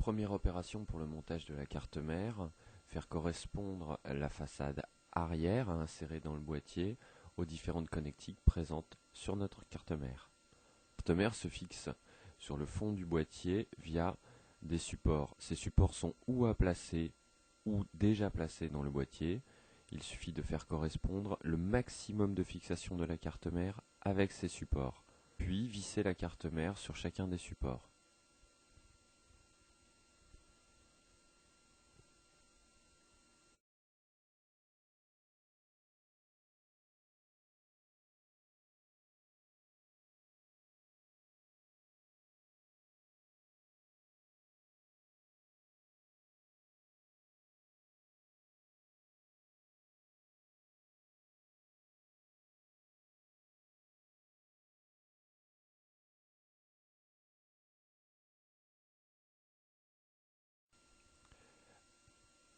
Première opération pour le montage de la carte mère, faire correspondre la façade arrière à insérer dans le boîtier aux différentes connectiques présentes sur notre carte mère. La carte mère se fixe sur le fond du boîtier via des supports. Ces supports sont ou à placer ou déjà placés dans le boîtier. Il suffit de faire correspondre le maximum de fixation de la carte mère avec ces supports, puis visser la carte mère sur chacun des supports.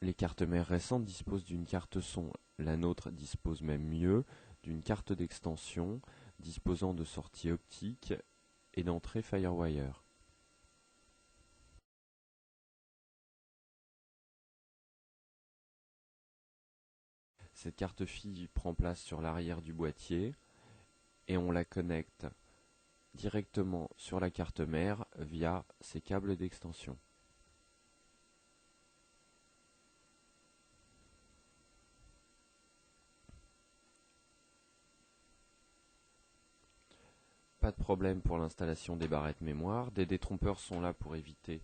Les cartes mères récentes disposent d'une carte son. La nôtre dispose même mieux d'une carte d'extension disposant de sorties optiques et d'entrées Firewire. Cette carte fille prend place sur l'arrière du boîtier et on la connecte directement sur la carte mère via ces câbles d'extension. Pas de problème pour l'installation des barrettes mémoire. Des détrompeurs sont là pour éviter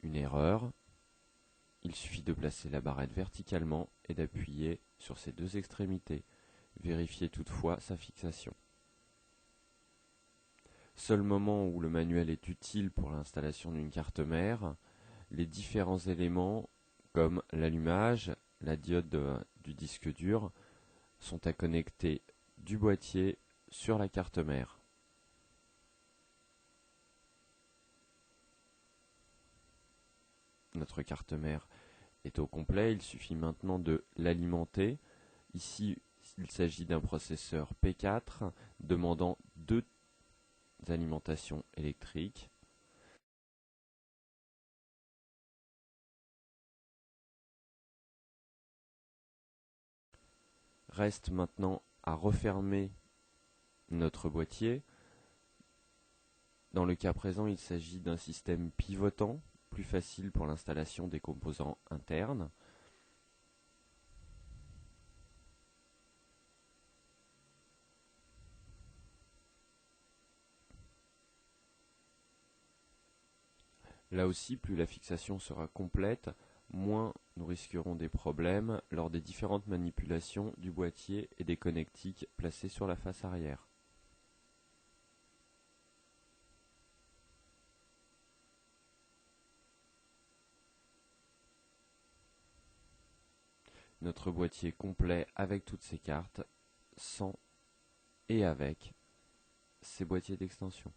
une erreur. Il suffit de placer la barrette verticalement et d'appuyer sur ses deux extrémités. Vérifiez toutefois sa fixation. Seul moment où le manuel est utile pour l'installation d'une carte mère, les différents éléments comme l'allumage, la diode du disque dur sont à connecter du boîtier sur la carte mère. Notre carte mère est au complet, il suffit maintenant de l'alimenter. Ici, il s'agit d'un processeur P4 demandant deux alimentations électriques. Reste maintenant à refermer notre boîtier. Dans le cas présent, il s'agit d'un système pivotant, plus facile pour l'installation des composants internes. Là aussi, plus la fixation sera complète, moins nous risquerons des problèmes lors des différentes manipulations du boîtier et des connectiques placés sur la face arrière. Notre boîtier complet avec toutes ces cartes, sans et avec ces boîtiers d'extension.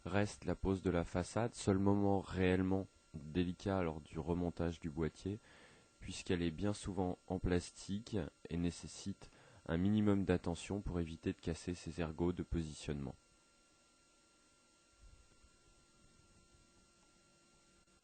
Reste la pose de la façade, seul moment réellement délicat lors du remontage du boîtier, puisqu'elle est bien souvent en plastique et nécessite un minimum d'attention pour éviter de casser ses ergots de positionnement.